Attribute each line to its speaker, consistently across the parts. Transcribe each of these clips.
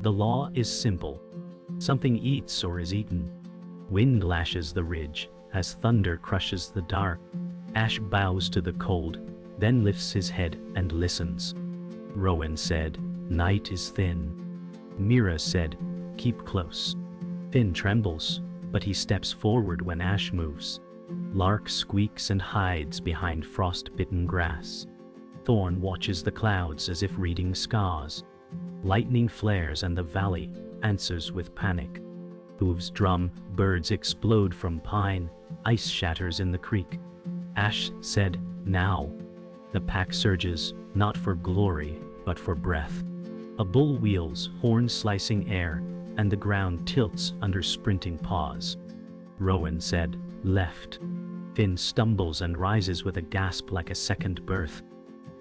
Speaker 1: The law is simple. Something eats or is eaten. Wind lashes the ridge as thunder crushes the dark. Ash bows to the cold, then lifts his head and listens. Rowan said, "Night is thin." Mira said, "Keep close." Finn trembles, but he steps forward when Ash moves. Lark squeaks and hides behind frost-bitten grass. Thorn watches the clouds as if reading scars. Lightning flares and the valley answers with panic. Hooves drum, birds explode from pine, ice shatters in the creek. Ash said, "Now." The pack surges, not for glory, but for breath. A bull wheels, horn slicing air, and the ground tilts under sprinting paws. Rowan said, "Left." Finn stumbles and rises with a gasp like a second birth.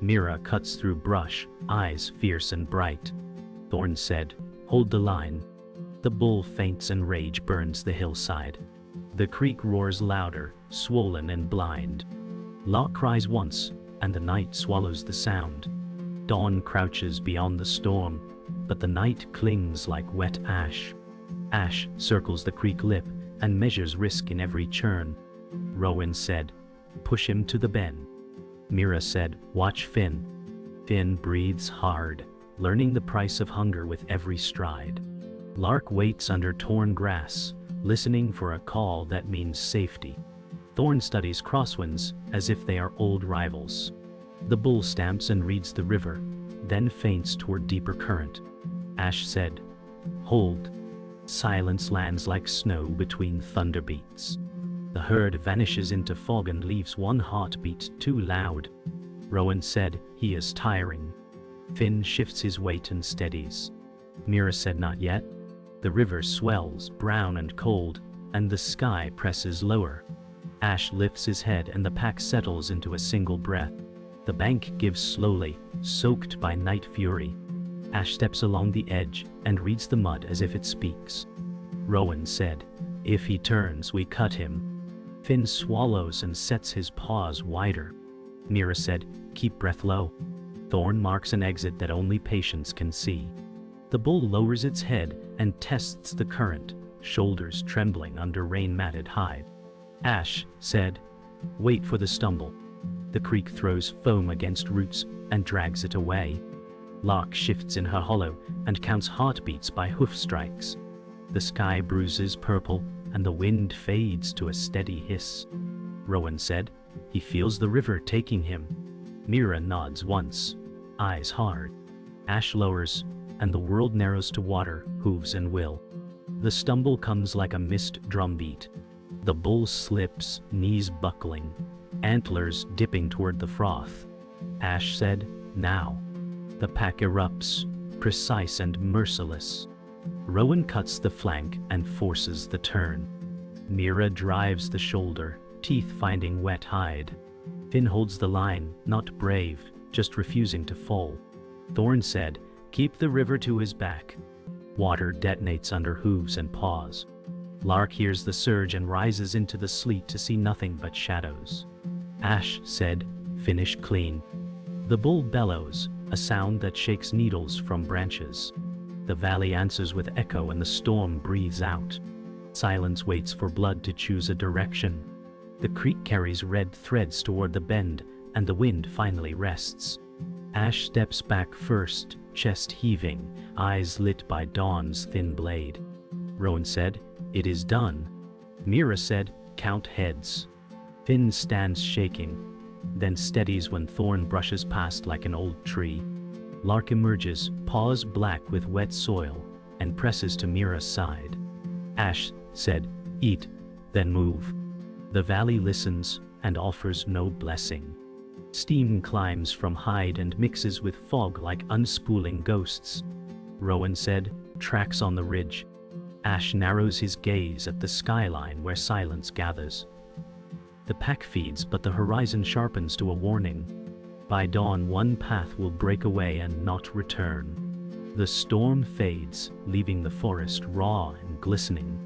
Speaker 1: Mira cuts through brush, eyes fierce and bright. Thorn said, "Hold the line." The bull faints and rage burns the hillside. The creek roars louder, swollen and blind. Locke cries once, and the night swallows the sound. Dawn crouches beyond the storm, but the night clings like wet ash. Ash circles the creek lip and measures risk in every churn. Rowan said, "Push him to the bend." Mira said, "Watch Finn." Finn breathes hard, learning the price of hunger with every stride. Lark waits under torn grass, listening for a call that means safety. Thorn studies crosswinds as if they are old rivals. The bull stamps and reads the river, then faints toward deeper current. Ash said, "Hold." Silence lands like snow between thunder beats. The herd vanishes into fog and leaves one heartbeat too loud. Rowan said, "He is tiring." Finn shifts his weight and steadies. Mira said, "Not yet." The river swells, brown and cold, and the sky presses lower. Ash lifts his head and the pack settles into a single breath. The bank gives slowly, soaked by night fury. Ash steps along the edge and reads the mud as if it speaks. Rowan said, "If he turns, we cut him." Finn swallows and sets his paws wider. Mira said, "Keep breath low." Thorn marks an exit that only patience can see. The bull lowers its head and tests the current, shoulders trembling under rain-matted hide. Ash said, "Wait for the stumble." The creek throws foam against roots and drags it away. Lark shifts in her hollow and counts heartbeats by hoof strikes. The sky bruises purple and the wind fades to a steady hiss. Rowan said, "He feels the river taking him." Mira nods once, eyes hard. Ash lowers, and the world narrows to water, hooves and will. The stumble comes like a missed drumbeat. The bull slips, knees buckling, antlers dipping toward the froth. Ash said, "Now." The pack erupts, precise and merciless. Rowan cuts the flank and forces the turn. Mira drives the shoulder, teeth finding wet hide. Finn holds the line, not brave, just refusing to fall. Thorn said, "Keep the river to his back." Water detonates under hooves and paws. Lark hears the surge and rises into the sleet to see nothing but shadows. Ash said, "Finish clean." The bull bellows, a sound that shakes needles from branches. The valley answers with echo and the storm breathes out. Silence waits for blood to choose a direction. The creek carries red threads toward the bend, and the wind finally rests. Ash steps back first, chest heaving, eyes lit by dawn's thin blade. Rowan said, "It is done." Mira said, "Count heads." Finn stands shaking, then steadies when Thorn brushes past like an old tree. Lark emerges, paws black with wet soil, and presses to Mira's side. Ash said, "Eat, then move." The valley listens and offers no blessing. Steam climbs from hide and mixes with fog like unspooling ghosts. Rowan said, "Tracks on the ridge." Ash narrows his gaze at the skyline where silence gathers. The pack feeds, but the horizon sharpens to a warning. By dawn, one path will break away and not return. The storm fades, leaving the forest raw and glistening.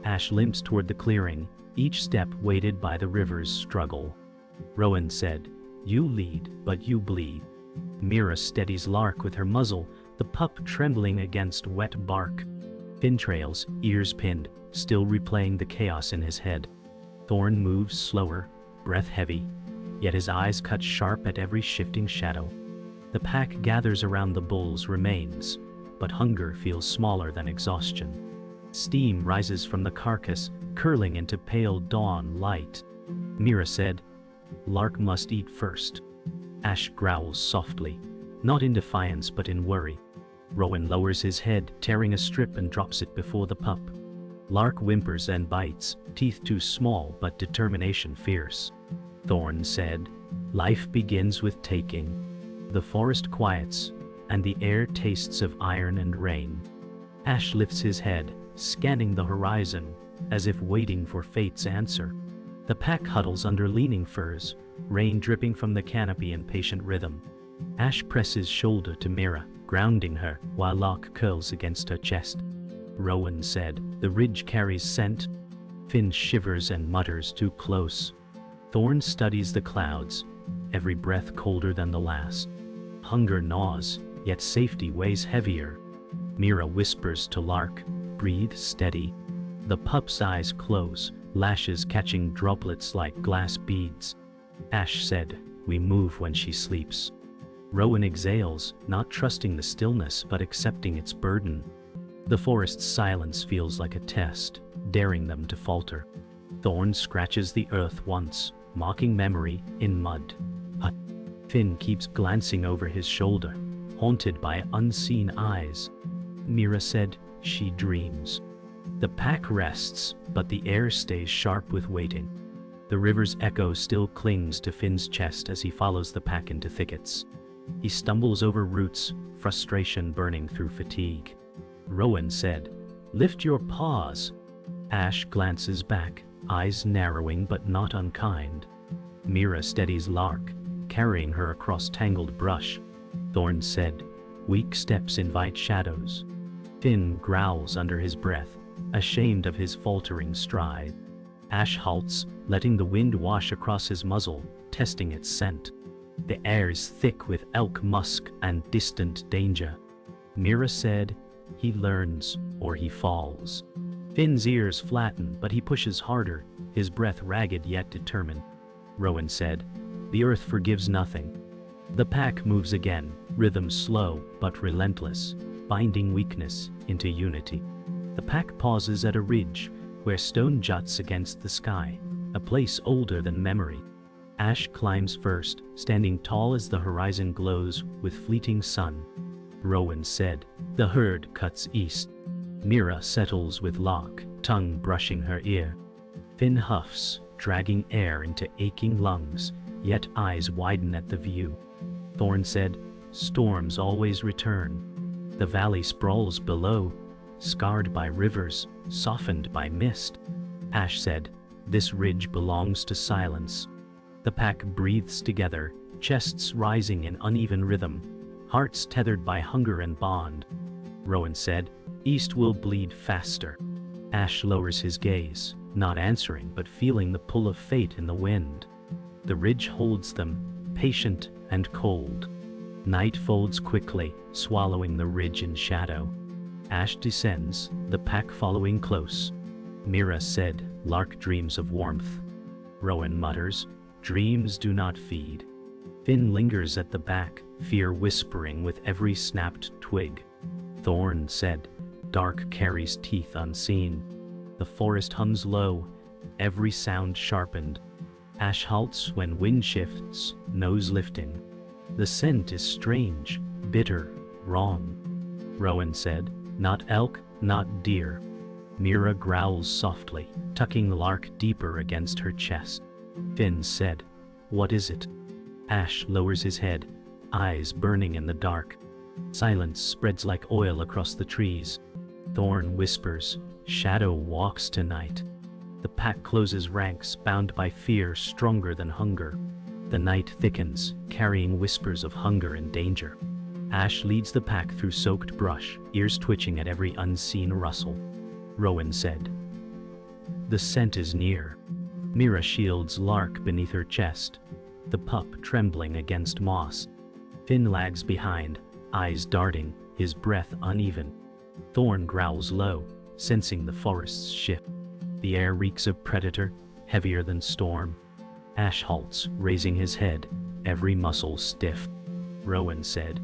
Speaker 1: Ash limps toward the clearing, each step weighted by the river's struggle. Rowan said, "You lead, but you bleed." Mira steadies Lark with her muzzle, the pup trembling against wet bark. Finn trails, ears pinned, still replaying the chaos in his head. Thorn moves slower, breath heavy, yet his eyes cut sharp at every shifting shadow. The pack gathers around the bull's remains, but hunger feels smaller than exhaustion. Steam rises from the carcass, curling into pale dawn light. Mira said, "Lark must eat first." Ash growls softly, not in defiance but in worry. Rowan lowers his head, tearing a strip and drops it before the pup. Lark whimpers and bites, teeth too small but determination fierce. Thorn said, "Life begins with taking." The forest quiets, and the air tastes of iron and rain. Ash lifts his head, scanning the horizon, as if waiting for fate's answer. The pack huddles under leaning firs, rain dripping from the canopy in patient rhythm. Ash presses shoulder to Mira, grounding her, while Locke curls against her chest. Rowan said, "The ridge carries scent." Finn shivers and mutters, "Too close." Thorn studies the clouds, every breath colder than the last. Hunger gnaws, yet safety weighs heavier. Mira whispers to Lark, "Breathe steady." The pup's eyes close, lashes catching droplets like glass beads. Ash said, "We move when she sleeps." Rowan exhales, not trusting the stillness but accepting its burden. The forest's silence feels like a test, daring them to falter. Thorn scratches the earth once, mocking memory in mud. Finn keeps glancing over his shoulder, haunted by unseen eyes. Mira said, "She dreams." The pack rests, but the air stays sharp with waiting. The river's echo still clings to Finn's chest as he follows the pack into thickets. He stumbles over roots, frustration burning through fatigue. Rowan said, "Lift your paws." Ash glances back, eyes narrowing but not unkind. Mira steadies Lark, carrying her across tangled brush. Thorn said, "Weak steps invite shadows." Finn growls under his breath, ashamed of his faltering stride. Ash halts, letting the wind wash across his muzzle, testing its scent. The air is thick with elk musk and distant danger. Mira said, "He learns, or he falls." Finn's ears flatten, but he pushes harder, his breath ragged yet determined. Rowan said, "The earth forgives nothing." The pack moves again, rhythm slow but relentless, binding weakness into unity. The pack pauses at a ridge, where stone juts against the sky, a place older than memory. Ash climbs first, standing tall as the horizon glows with fleeting sun. Rowan said, "The herd cuts east." Mira settles with Locke, tongue brushing her ear. Finn huffs, dragging air into aching lungs, yet eyes widen at the view. Thorn said, "Storms always return." The valley sprawls below, scarred by rivers, softened by mist. Ash said, "This ridge belongs to silence." The pack breathes together, chests rising in uneven rhythm, hearts tethered by hunger and bond. Rowan said, "East will bleed faster." Ash lowers his gaze, not answering but feeling the pull of fate in the wind. The ridge holds them, patient and cold. Night folds quickly, swallowing the ridge in shadow. Ash descends, the pack following close. Mira said, "Lark dreams of warmth." Rowan mutters, "Dreams do not feed." Finn lingers at the back, fear whispering with every snapped twig. Thorn said, "Dark carries teeth unseen." The forest hums low, every sound sharpened. Ash halts when wind shifts, nose lifting. The scent is strange, bitter, wrong. Rowan said, "Not elk, not deer." Mira growls softly, tucking Lark deeper against her chest. Finn said, "What is it?" Ash lowers his head, eyes burning in the dark. Silence spreads like oil across the trees. Thorn whispers, "Shadow walks tonight." The pack closes ranks, bound by fear stronger than hunger. The night thickens, carrying whispers of hunger and danger. Ash leads the pack through soaked brush, ears twitching at every unseen rustle. Rowan said, "The scent is near." Mira shields Lark beneath her chest, the pup trembling against moss. Finn lags behind, eyes darting, his breath uneven. Thorn growls low, sensing the forest's shift. The air reeks of predator, heavier than storm. Ash halts, raising his head, every muscle stiff. Rowan said,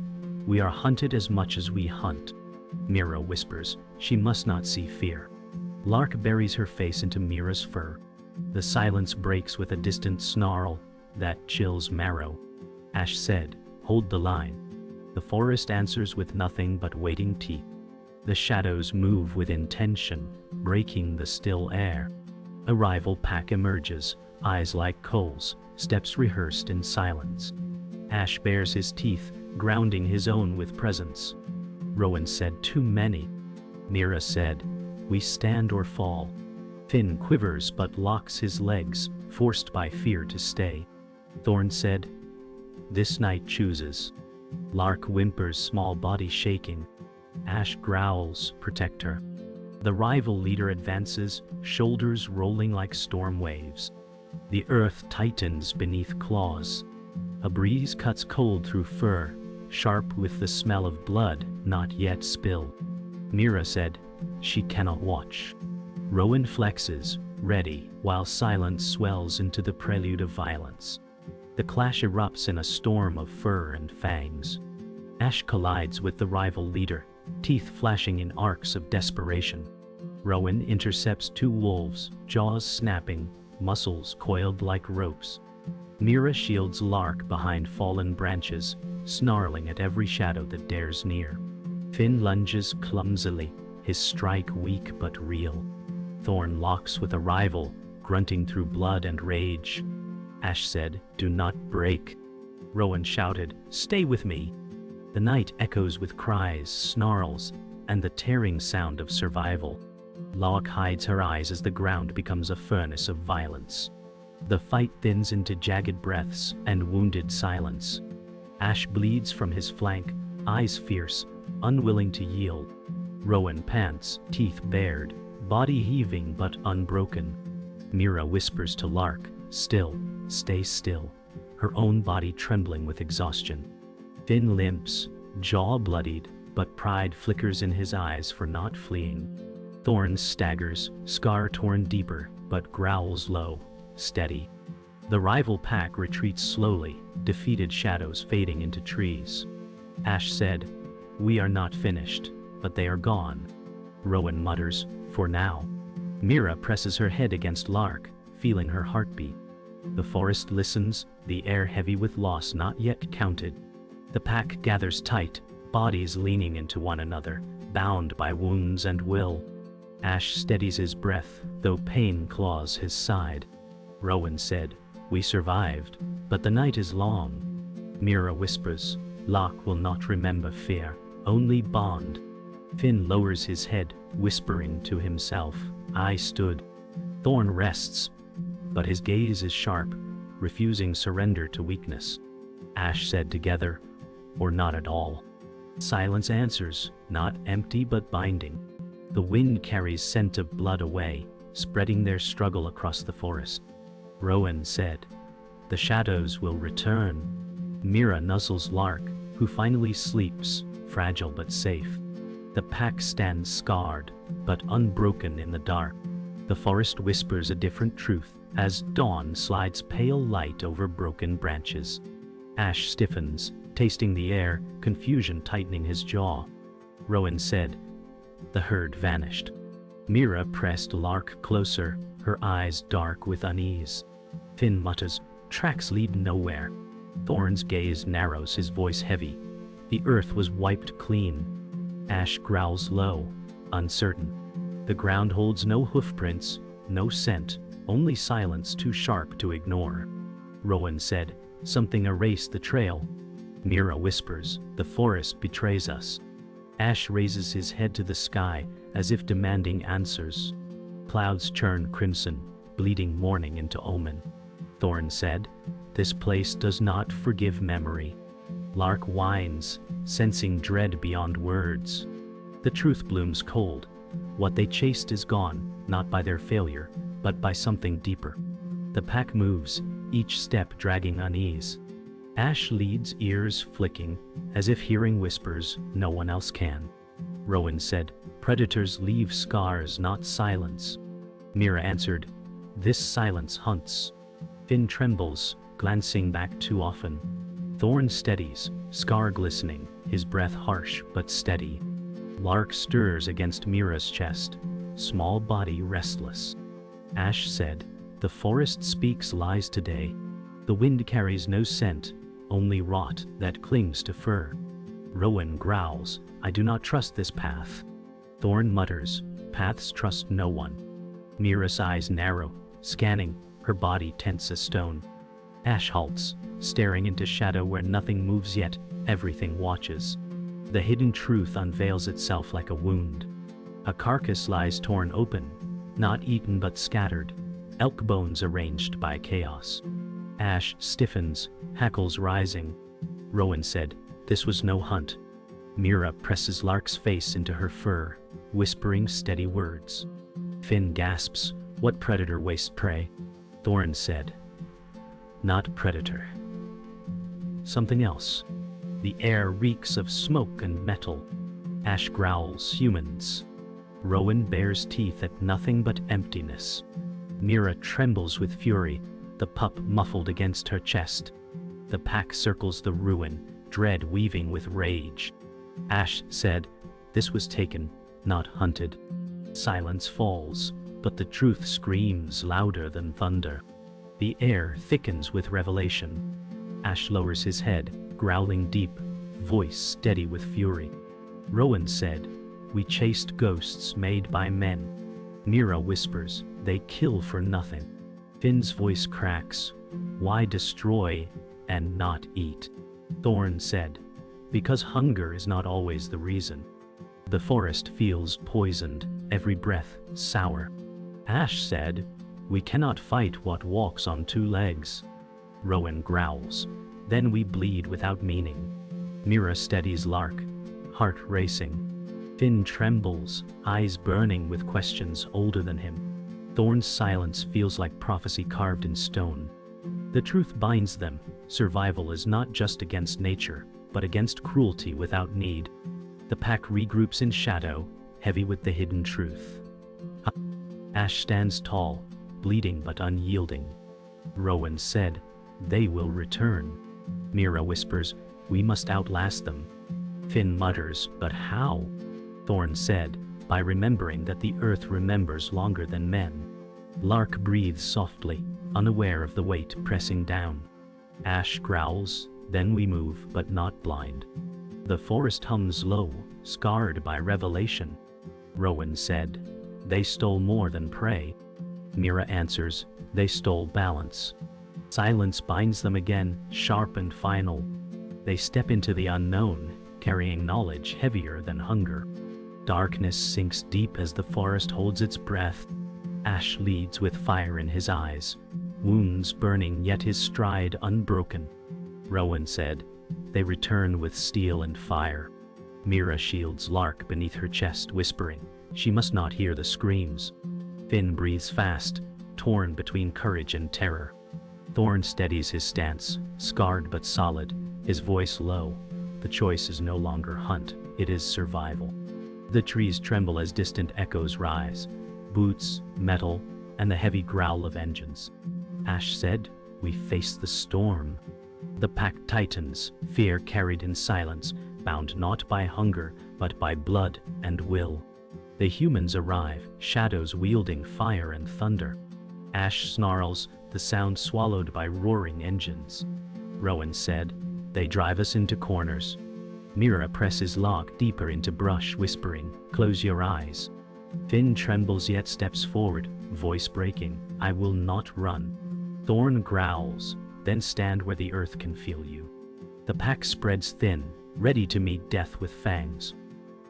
Speaker 1: "We are hunted as much as we hunt." Mira whispers, she must not see fear. Lark buries her face into Mira's fur. The silence breaks with a distant snarl that chills marrow. Ash said, "Hold the line." The forest answers with nothing but waiting teeth. The shadows move with intention, breaking the still air. A rival pack emerges, eyes like coals, steps rehearsed in silence. Ash bares his teeth, grounding his own with presence. Rowan said, "Too many." Mira said, "We stand or fall." Finn quivers but locks his legs, forced by fear to stay. Thorn said, "This night chooses." Lark whimpers, small body shaking. Ash growls, "Protect her." The rival leader advances, shoulders rolling like storm waves. The earth tightens beneath claws. A breeze cuts cold through fur, sharp with the smell of blood not yet spilled. Mira said, "She cannot watch." Rowan flexes, ready, while silence swells into the prelude of violence. The clash erupts in a storm of fur and fangs. Ash collides with the rival leader, teeth flashing in arcs of desperation. Rowan intercepts two wolves, jaws snapping, muscles coiled like ropes. Mira shields Lark behind fallen branches, snarling at every shadow that dares near. Finn lunges clumsily, his strike weak but real. Thorn locks with a rival, grunting through blood and rage. Ash said, "Do not break." Rowan shouted, "Stay with me." The night echoes with cries, snarls, and the tearing sound of survival. Lark hides her eyes as the ground becomes a furnace of violence. The fight thins into jagged breaths and wounded silence. Ash bleeds from his flank, eyes fierce, unwilling to yield. Rowan pants, teeth bared, body heaving but unbroken. Mira whispers to Lark, "Still, stay still," her own body trembling with exhaustion. Finn limps, jaw bloodied, but pride flickers in his eyes for not fleeing. Thorn staggers, scar torn deeper, but growls low, steady. The rival pack retreats slowly, defeated shadows fading into trees. Ash said, "We are not finished, but they are gone." Rowan mutters, "For now." Mira presses her head against Lark, feeling her heartbeat. The forest listens, the air heavy with loss not yet counted. The pack gathers tight, bodies leaning into one another, bound by wounds and will. Ash steadies his breath, though pain claws his side. Rowan said, "We survived, but the night is long." Mira whispers, "Lark will not remember fear, only bond." Finn lowers his head, whispering to himself, "I stood." Thorn rests, but his gaze is sharp, refusing surrender to weakness. Ash said together, "Or not at all." Silence answers, not empty but binding. The wind carries scent of blood away, spreading their struggle across the forest. Rowan said, "The shadows will return." Mira nuzzles Lark, who finally sleeps, fragile but safe. The pack stands scarred, but unbroken in the dark. The forest whispers a different truth as dawn slides pale light over broken branches. Ash stiffens, tasting the air, confusion tightening his jaw. Rowan said, "The herd vanished." Mira pressed Lark closer, her eyes dark with unease. Finn mutters, "Tracks lead nowhere." Thorn's gaze narrows, his voice heavy. The earth was wiped clean. Ash growls low, uncertain. The ground holds no hoofprints, no scent, only silence too sharp to ignore. Rowan said, "Something erased the trail." Mira whispers, "The forest betrays us." Ash raises his head to the sky, as if demanding answers. Clouds churn crimson, bleeding morning into omen. Thorn said, "This place does not forgive memory." Lark whines, sensing dread beyond words. The truth blooms cold. What they chased is gone, not by their failure, but by something deeper. The pack moves, each step dragging unease. Ash leads, ears flicking, as if hearing whispers no one else can. Rowan said, "Predators leave scars, not silence." Mira answered, "This silence hunts." Finn trembles, glancing back too often. Thorn steadies, scar glistening, his breath harsh but steady. Lark stirs against Mira's chest, small body restless. Ash said, "The forest speaks lies today. The wind carries no scent, only rot that clings to fur." Rowan growls, "I do not trust this path." Thorn mutters, "Paths trust no one." Mira's eyes narrow, scanning, her body tense as stone. Ash halts, staring into shadow where nothing moves yet everything watches. The hidden truth unveils itself like a wound. A carcass lies torn open, not eaten but scattered, elk bones arranged by chaos. Ash stiffens, hackles rising. Rowan said, "This was no hunt." Mira presses Lark's face into her fur, whispering steady words. Finn gasps, "What predator wastes prey?" Thorn said, "Not predator. Something else." The air reeks of smoke and metal. Ash growls, "Humans." Rowan bares teeth at nothing but emptiness. Mira trembles with fury, the pup muffled against her chest. The pack circles the ruin, dread weaving with rage. Ash said, "This was taken, not hunted." Silence falls, but the truth screams louder than thunder. The air thickens with revelation. Ash lowers his head, growling deep, voice steady with fury. Rowan said, "We chased ghosts made by men." Mira whispers, "They kill for nothing." Finn's voice cracks, "Why destroy and not eat?" Thorn said, "Because hunger is not always the reason." The forest feels poisoned, every breath sour. Ash said, "We cannot fight what walks on two legs." Rowan growls, "Then we bleed without meaning." Mira steadies Lark, heart racing. Finn trembles, eyes burning with questions older than him. Thorn's silence feels like prophecy carved in stone. The truth binds them. Survival is not just against nature, but against cruelty without need. The pack regroups in shadow, heavy with the hidden truth. Ash stands tall, bleeding but unyielding. Rowan said, "They will return." Mira whispers, "We must outlast them." Finn mutters, "But how?" Thorn said, "By remembering that the earth remembers longer than men." Lark breathes softly, unaware of the weight pressing down. Ash growls, "Then we move, but not blind." The forest hums low, scarred by revelation. Rowan said, "They stole more than prey." Mira answers, "They stole balance." Silence binds them again, sharp and final. They step into the unknown, carrying knowledge heavier than hunger. Darkness sinks deep as the forest holds its breath. Ash leads with fire in his eyes, wounds burning yet his stride unbroken. Rowan said, "They return with steel and fire." Mira shields Lark beneath her chest, whispering, she must not hear the screams. Finn breathes fast, torn between courage and terror. Thorn steadies his stance, scarred but solid, his voice low. The choice is no longer hunt, it is survival. The trees tremble as distant echoes rise, boots, metal, and the heavy growl of engines. Ash said, "We face the storm." The pack tightens, fear carried in silence, bound not by hunger, but by blood and will. The humans arrive, shadows wielding fire and thunder. Ash snarls, the sound swallowed by roaring engines. Rowan said, "They drive us into corners." Mira presses Lark deeper into brush, whispering, "Close your eyes." Finn trembles yet steps forward, voice breaking, "I will not run." Thorn growls, "Then stand where the earth can feel you." The pack spreads thin, ready to meet death with fangs.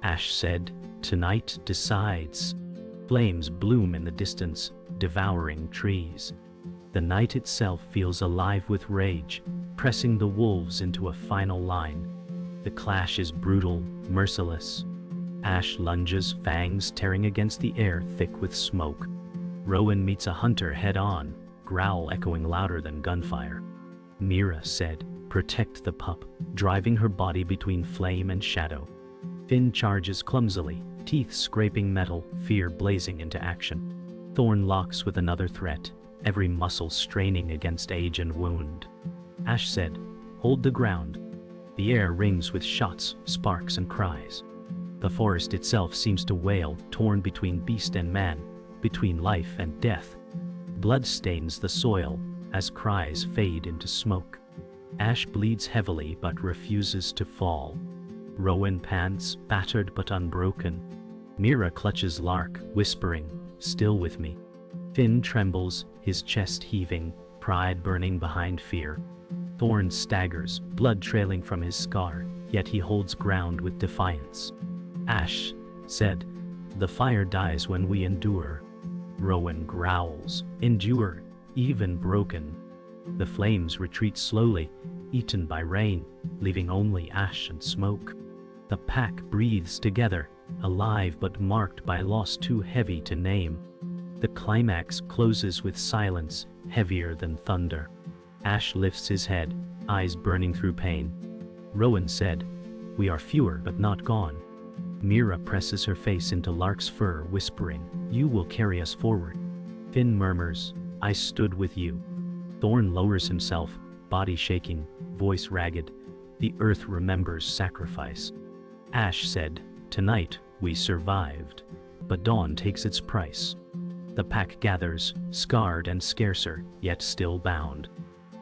Speaker 1: Ash said, "Tonight decides." Flames bloom in the distance, devouring trees. The night itself feels alive with rage, pressing the wolves into a final line. The clash is brutal, merciless. Ash lunges, fangs tearing against the air thick with smoke. Rowan meets a hunter head-on, growl echoing louder than gunfire. Mira said, Protect the pup, driving her body between flame and shadow. Finn charges clumsily, teeth scraping metal, fear blazing into action. Thorn locks with another threat, every muscle straining against age and wound. Ash said, "Hold the ground." The air rings with shots, sparks and cries. The forest itself seems to wail, torn between beast and man, between life and death. Blood stains the soil as cries fade into smoke. Ash bleeds heavily but refuses to fall. Rowan pants, battered but unbroken. Mira clutches Lark, whispering, "Still with me." Finn trembles, his chest heaving, pride burning behind fear. Thorn staggers, blood trailing from his scar, yet he holds ground with defiance. Ash said, "The fire dies when we endure." Rowan growls, "Endure, even broken." The flames retreat slowly, eaten by rain, leaving only ash and smoke. The pack breathes together, alive but marked by loss too heavy to name. The climax closes with silence, heavier than thunder. Ash lifts his head, eyes burning through pain. Rowan said, "We are fewer but not gone." Mira presses her face into Lark's fur, whispering, "You will carry us forward." Finn murmurs, "I stood with you." Thorn lowers himself, body shaking, voice ragged. The earth remembers sacrifice. Ash said, "Tonight we survived, but dawn takes its price." The pack gathers, scarred and scarcer, yet still bound.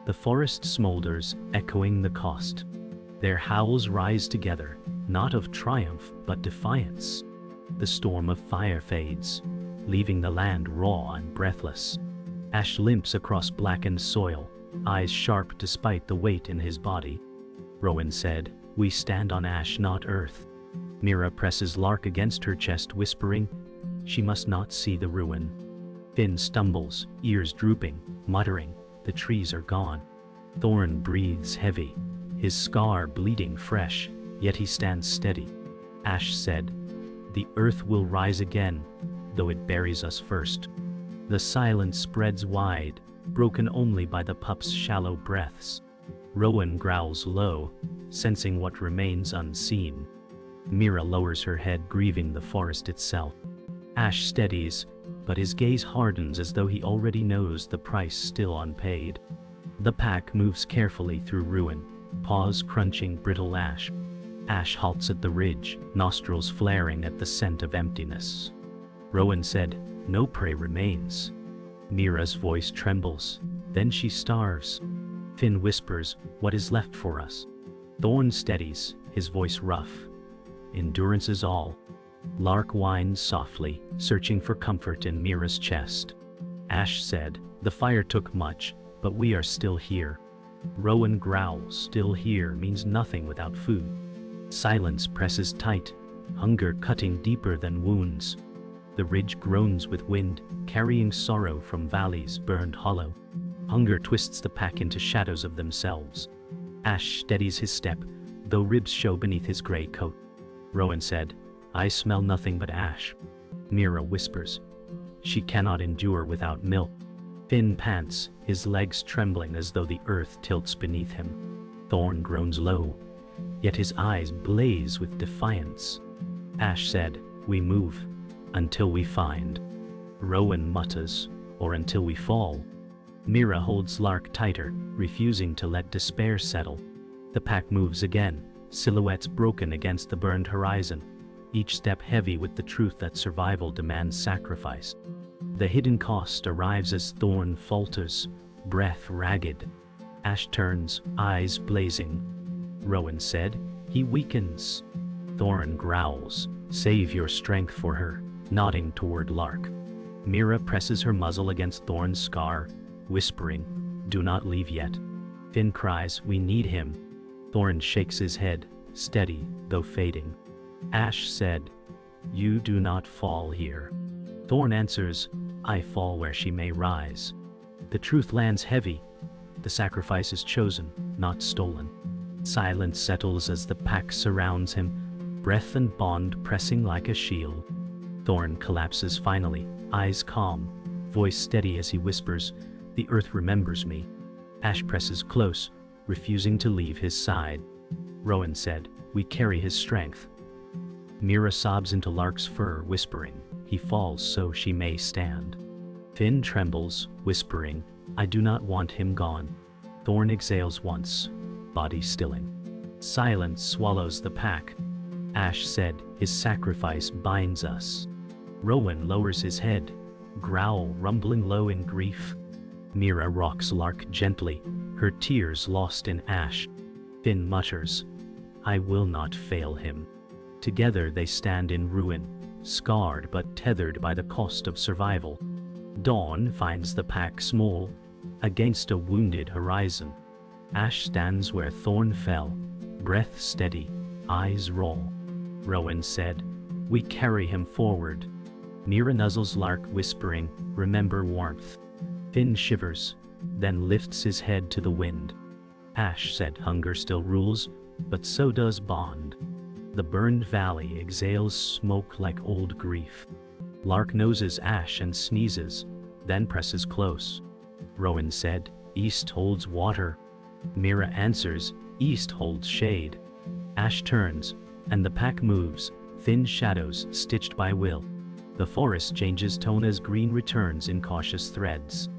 Speaker 1: The forest smolders, echoing the cost. Their howls rise together, not of triumph but defiance. The storm of fire fades, leaving the land raw and breathless. Ash limps across blackened soil, eyes sharp despite the weight in his body. Rowan said, "We stand on ash, not earth." Mira presses Lark against her chest, whispering, "She must not see the ruin." Finn stumbles, ears drooping, muttering, "The trees are gone." Thorn breathes heavy, his scar bleeding fresh, yet he stands steady. Ash said, "The earth will rise again, though it buries us first." The silence spreads wide, broken only by the pup's shallow breaths. Rowan growls low, sensing what remains unseen. Mira lowers her head, grieving the forest itself. Ash steadies, but his gaze hardens as though he already knows the price still unpaid. The pack moves carefully through ruin, paws crunching brittle ash. Ash halts at the ridge, nostrils flaring at the scent of emptiness. Rowan said, "No prey remains." Mira's voice trembles, then she starves. Finn whispers, "What is left for us?" Thorn steadies, his voice rough. "Endurance is all." Lark whines softly, searching for comfort in Mira's chest. Ash said, "The fire took much, but we are still here." Rowan growls, "Still here" means nothing without food. Silence presses tight, hunger cutting deeper than wounds. The ridge groans with wind, carrying sorrow from valleys burned hollow. Hunger twists the pack into shadows of themselves. Ash steadies his step, though ribs show beneath his gray coat. Rowan said, "I smell nothing but ash." Mira whispers, "She cannot endure without milk." Finn pants, his legs trembling as though the earth tilts beneath him. Thorn groans low, yet his eyes blaze with defiance. Ash said, "We move, until we find." Rowan mutters, "Or until we fall." Mira holds Lark tighter, refusing to let despair settle. The pack moves again, silhouettes broken against the burned horizon, each step heavy with the truth that survival demands sacrifice. The hidden cost arrives as Thorn falters, breath ragged. Ash turns, eyes blazing. Rowan said, "He weakens." Thorn growls, "Save your strength for her," nodding toward Lark. Mira presses her muzzle against Thorn's scar, whispering, "Do not leave yet." Finn cries, "We need him." Thorn shakes his head, steady, though fading. Ash said, "You do not fall here." Thorn answers, "I fall where she may rise." The truth lands heavy. The sacrifice is chosen, not stolen. Silence settles as the pack surrounds him, breath and bond pressing like a shield. Thorn collapses finally, eyes calm, voice steady as he whispers, "The earth remembers me." Ash presses close, refusing to leave his side. Rowan said, "We carry his strength." Mira sobs into Lark's fur, whispering, "He falls so she may stand." Finn trembles, whispering, "I do not want him gone." Thorn exhales once, body stilling. Silence swallows the pack. Ash said, "His sacrifice binds us." Rowan lowers his head, growl rumbling low in grief. Mira rocks Lark gently, her tears lost in ash. Finn mutters, "I will not fail him." Together they stand in ruin, scarred but tethered by the cost of survival. Dawn finds the pack small, against a wounded horizon. Ash stands where Thorn fell, breath steady, eyes raw. Rowan said, "We carry him forward." Mira nuzzles Lark, whispering, "Remember warmth." Finn shivers, then lifts his head to the wind. Ash said, "Hunger still rules, but so does bond." The burned valley exhales smoke like old grief. Lark noses Ash and sneezes, then presses close. Rowan said, "East holds water." Mira answers, "East holds shade." Ash turns, and the pack moves, thin shadows stitched by will. The forest changes tone as green returns in cautious threads.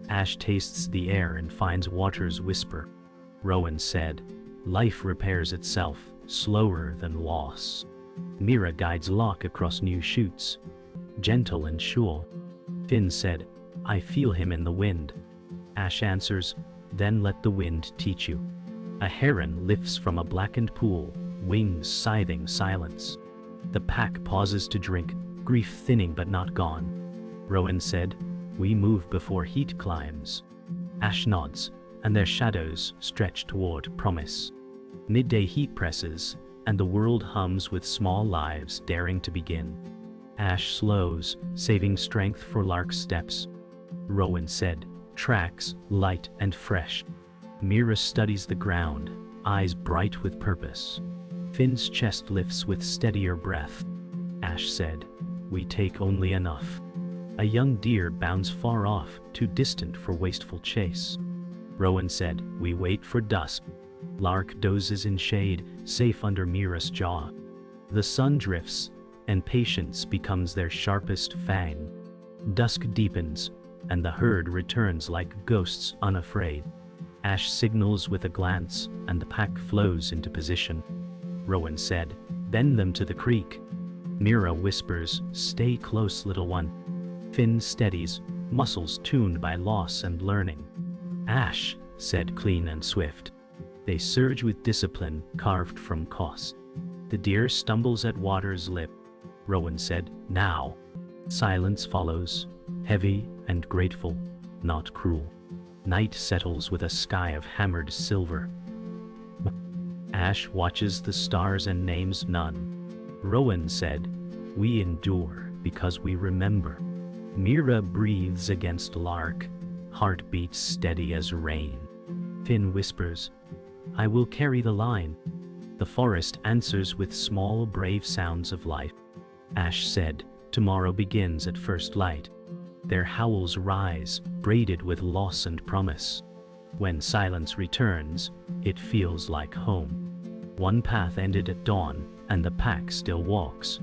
Speaker 1: Ash tastes the air and finds water's whisper. Rowan said, "Life repairs itself, slower than loss." Mira guides Locke across new chutes, gentle and sure. Finn said, "I feel him in the wind." Ash answers, "Then let the wind teach you." A heron lifts from a blackened pool, wings scything silence. The pack pauses to drink, grief thinning but not gone. Rowan said, "We move before heat climbs." Ash nods, and their shadows stretch toward promise. Midday heat presses, and the world hums with small lives daring to begin. Ash slows, saving strength for Lark's steps. Rowan said, "Tracks, light and fresh." Mira studies the ground, eyes bright with purpose. Finn's chest lifts with steadier breath. Ash said, "We take only enough." A young deer bounds far off, too distant for wasteful chase. Rowan said, "We wait for dusk." Lark dozes in shade, safe under Mira's jaw. The sun drifts, and patience becomes their sharpest fang. Dusk deepens, and the herd returns like ghosts unafraid. Ash signals with a glance, and the pack flows into position. Rowan said, "Bend them to the creek." Mira whispers, "Stay close, little one." Finn steadies, muscles tuned by loss and learning. Ash said, "Clean and swift." They surge with discipline carved from cost. The deer stumbles at water's lip. Rowan said, "Now." Silence follows, heavy and grateful, not cruel. Night settles with a sky of hammered silver. Ash watches the stars and names none. Rowan said, "We endure because we remember." Mira breathes against Lark, heart beats steady as rain. Finn whispers, "I will carry the line." The forest answers with small brave sounds of life. Ash said, "Tomorrow begins at first light." Their howls rise, braided with loss and promise. When silence returns, it feels like home. One path ended at dawn, and the pack still walks.